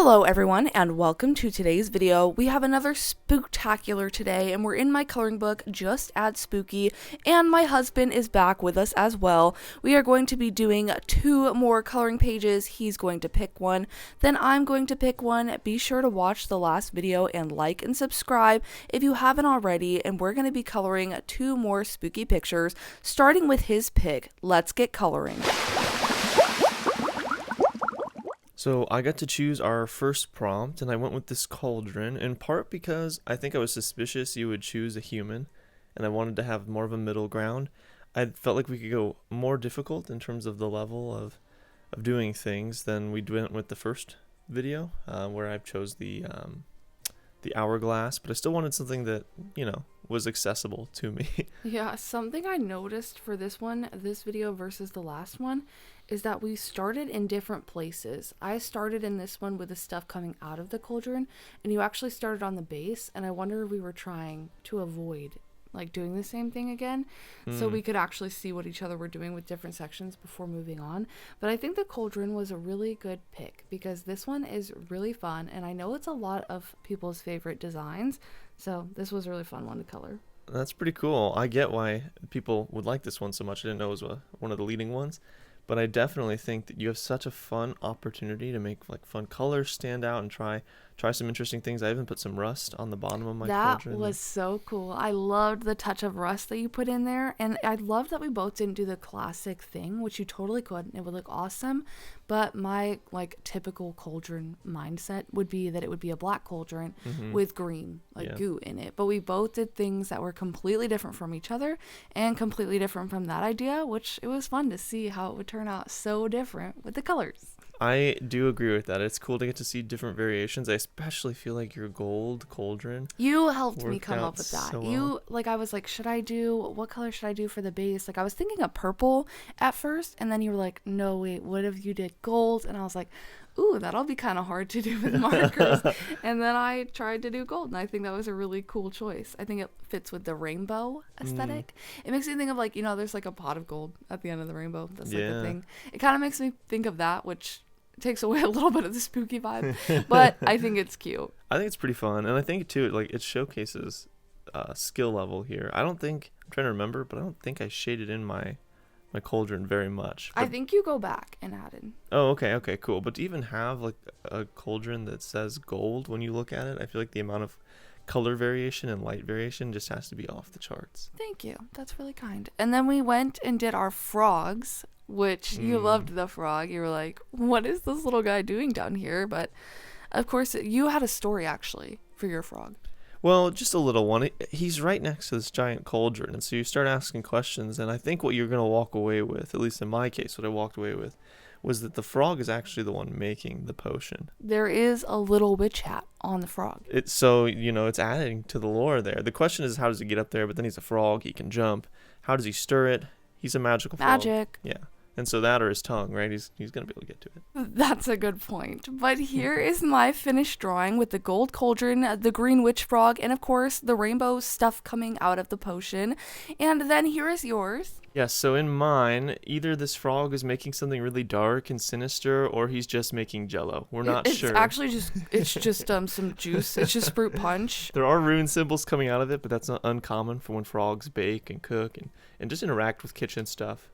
Hello everyone and welcome to today's video. We have another spooktacular today and we're in my coloring book, Just Add Spooky, and my husband is back with us as well. We are going to be doing 2 more coloring pages. He's going to pick one, then I'm going to pick one. Be sure to watch the last video and like and subscribe if you haven't already, and we're going to be coloring 2 more spooky pictures, starting with his pick. Let's get coloring. So I got to choose our first prompt, and I went with this cauldron, in part because I think I was suspicious you would choose a human, and I wanted to have more of a middle ground. I felt like we could go more difficult in terms of the level of doing things than we went with the first video, where I chose the hourglass, but I still wanted something that, was accessible to me. Yeah, something I noticed for this video versus the last one, is that we started in different places. I started in this one with the stuff coming out of the cauldron, and you actually started on the base, and I wonder if we were trying to avoid doing the same thing again, so we could actually see what each other were doing with different sections before moving on. But I think the cauldron was a really good pick because this one is really fun, and I know it's a lot of people's favorite designs, so this was a really fun one to color. That's pretty cool. I get why people would like this one so much. I didn't know it was one of the leading ones. But I definitely think that you have such a fun opportunity to make fun colors stand out and try some interesting things. I even put some rust on the bottom of my cauldron. That was so cool. I loved the touch of rust that you put in there, and I loved that we both didn't do the classic thing, which you totally could, and it would look awesome. But my typical cauldron mindset would be that it would be a black cauldron with green goo in it. But we both did things that were completely different from each other and completely different from that idea, which it was fun to see how it would turn out so different with the colors. I do agree with that. It's cool to get to see different variations. I especially feel like your gold cauldron. You helped me come up with that. So well. I was like, what color should I do for the base? I was thinking of purple at first, and then you were like, no, wait, what if you did gold? And I was like, ooh, that'll be kind of hard to do with markers. And then I tried to do gold, and I think that was a really cool choice. I think it fits with the rainbow aesthetic. It makes me think of there's a pot of gold at the end of the rainbow. That's the thing. It kind of makes me think of that, which takes away a little bit of the spooky vibe, but I think it's cute. I think it's pretty fun, and I think too it showcases skill level here. I'm trying to remember, but I don't think I shaded in my cauldron very much. I think you go back and added. Oh, okay, cool. But to even have a cauldron that says gold when you look at it, I feel like the amount of color variation and light variation just has to be off the charts. Thank you. That's really kind. And then we went and did our frogs, which you loved the frog. You were like, what is this little guy doing down here? But of course, you had a story actually for your frog. Well, just a little one. He's right next to this giant cauldron, and so you start asking questions, and I think what you're going to walk away with, at least in my case, what I walked away with, was that the frog is actually the one making the potion. There is a little witch hat on the frog. It's adding to the lore there. The question is, how does he get up there? But then he's a frog. He can jump. How does he stir it? He's a magical frog. Magic. Yeah. And so that or his tongue, right? He's going to be able to get to it. That's a good point. But here is my finished drawing with the gold cauldron, the green witch frog, and of course the rainbow stuff coming out of the potion. And then here is yours. Yes, so in mine, either this frog is making something really dark and sinister, or he's just making Jello. We're not sure. It's actually just some juice. It's just fruit punch. There are rune symbols coming out of it, but that's not uncommon for when frogs bake and cook and just interact with kitchen stuff.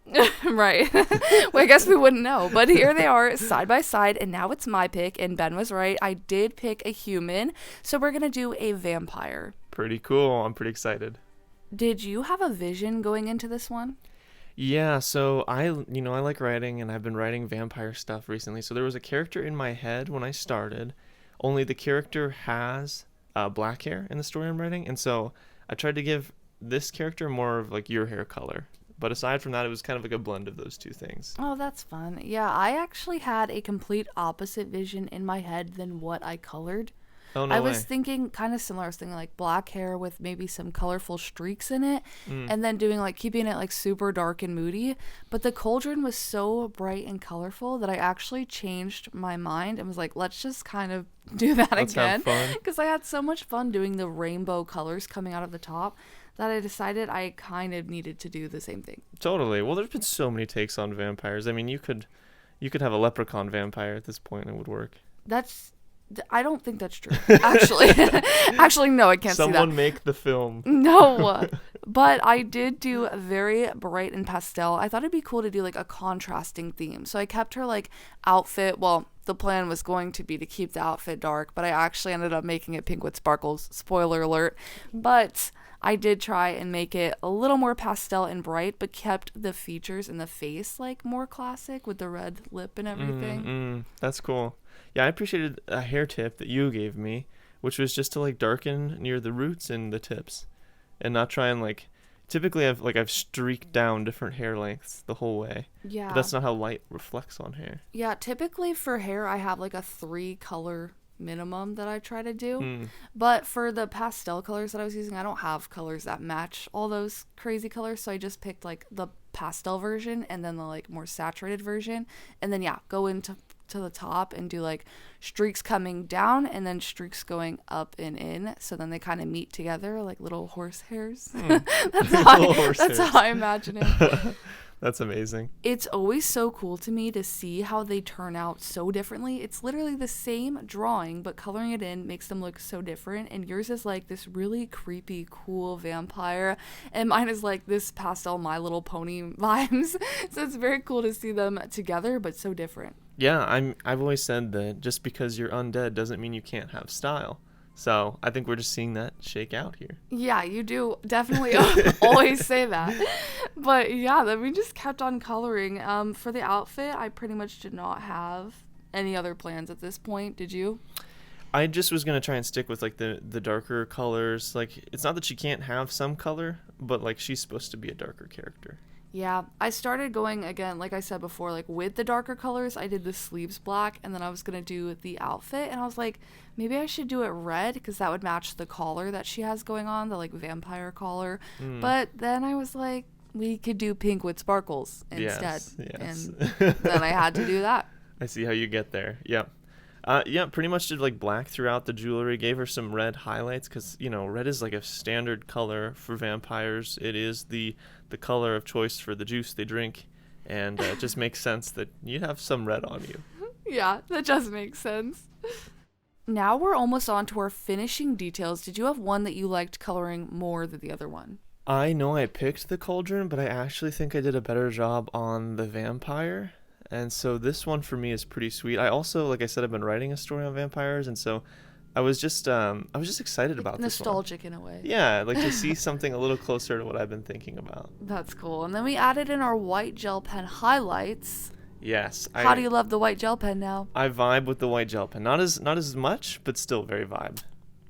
Right. Well, I guess we wouldn't know. But here they are side by side, and now it's my pick, and Ben was right. I did pick a human, so we're going to do a vampire. Pretty cool. I'm pretty excited. Did you have a vision going into this one? Yeah, so I like writing, and I've been writing vampire stuff recently. So there was a character in my head when I started, only the character has black hair in the story I'm writing, and so I tried to give this character more of your hair color. But aside from that, it was kind of a blend of those two things. Oh, that's fun. Yeah, I actually had a complete opposite vision in my head than what I colored. Oh, no I way. was thinking kind of similar. I was thinking black hair with maybe some colorful streaks in it, and then doing keeping it super dark and moody. But the cauldron was so bright and colorful that I actually changed my mind and was like, let's just kind of do that again. Because I had so much fun doing the rainbow colors coming out of the top that I decided I kind of needed to do the same thing. Totally. Well, there's been so many takes on vampires. I mean, you could have a leprechaun vampire at this point and it would work. That's I don't think that's true. Actually, actually, no, I can't see that. Someone make the film. No, but I did do very bright and pastel. I thought it'd be cool to do like a contrasting theme. So I kept her like outfit. Well, the plan was going to be to keep the outfit dark, but I actually ended up making it pink with sparkles. Spoiler alert. But I did try and make it a little more pastel and bright, but kept the features in the face like more classic with the red lip and everything. That's cool. Yeah, I appreciated a hair tip that you gave me, which was just to like darken near the roots and the tips, and not try and like. Typically, I've streaked down different hair lengths the whole way. Yeah. But that's not how light reflects on hair. Yeah, typically for hair, I have like a 3-color minimum that I try to do. But for the pastel colors that I was using, I don't have colors that match all those crazy colors, so I just picked like the pastel version and then the like more saturated version, and then go into the top and do like streaks coming down and then streaks going up and in, so then they kind of meet together like little horse hairs. That's how I imagine it. That's amazing. It's always so cool to me to see how they turn out so differently. It's literally the same drawing, but coloring it in makes them look so different. And yours is like this really creepy, cool vampire, and mine is like this pastel My Little Pony vibes. So it's very cool to see them together, but so different. Yeah, I've always said that just because you're undead doesn't mean you can't have style. So I think we're just seeing that shake out here. Yeah, you do definitely always say that. But yeah, then we just kept on coloring. For the outfit, I pretty much did not have any other plans at this point. Did you? I just was going to try and stick with like the darker colors. Like, it's not that she can't have some color, but like she's supposed to be a darker character. Yeah, I started going again, like I said before, like with the darker colors. I did the sleeves black, and then I was going to do the outfit, and I was like, maybe I should do it red because that would match the collar that she has going on, the like vampire collar. But then I was like, we could do pink with sparkles instead. Yes. And then I had to do that. I see how you get there. Yeah. Yeah, pretty much did like black throughout the jewelry. Gave her some red highlights because, red is like a standard color for vampires. It is the color of choice for the juice they drink. And it just makes sense that you'd have some red on you. Yeah, that does make sense. Now we're almost on to our finishing details. Did you have one that you liked coloring more than the other one? I know I picked the cauldron, but I actually think I did a better job on the vampire. And so this one for me is pretty sweet. I also, like I said, I've been writing a story on vampires, and so I was just excited about this one. Nostalgic in a way. Yeah, like to see something a little closer to what I've been thinking about. That's cool. And then we added in our white gel pen highlights. Yes. How do you love the white gel pen now? I vibe with the white gel pen. Not as much, but still very vibe.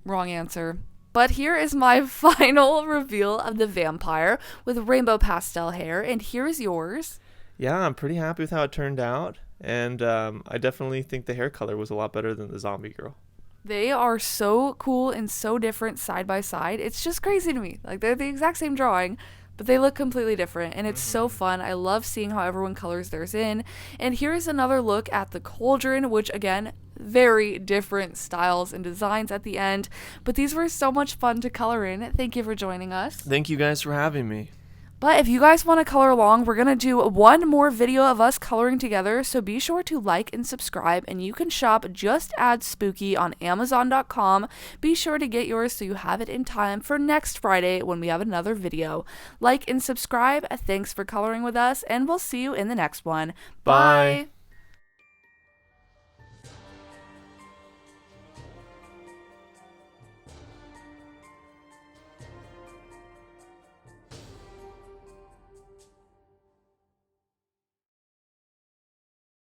Wrong answer. But here is my final reveal of the vampire with rainbow pastel hair, and here is yours. Yeah, I'm pretty happy with how it turned out, and I definitely think the hair color was a lot better than the zombie girl. They are so cool and so different side by side. It's just crazy to me. Like, they're the exact same drawing, but they look completely different, and it's so fun. I love seeing how everyone colors theirs in. And here's another look at the cauldron, which, again, very different styles and designs at the end, but these were so much fun to color in. Thank you for joining us. Thank you guys for having me. But if you guys want to color along, we're going to do one more video of us coloring together, so be sure to like and subscribe, and you can shop Just Add Spooky on Amazon.com. Be sure to get yours so you have it in time for next Friday when we have another video. Like and subscribe. Thanks for coloring with us, and we'll see you in the next one. Bye.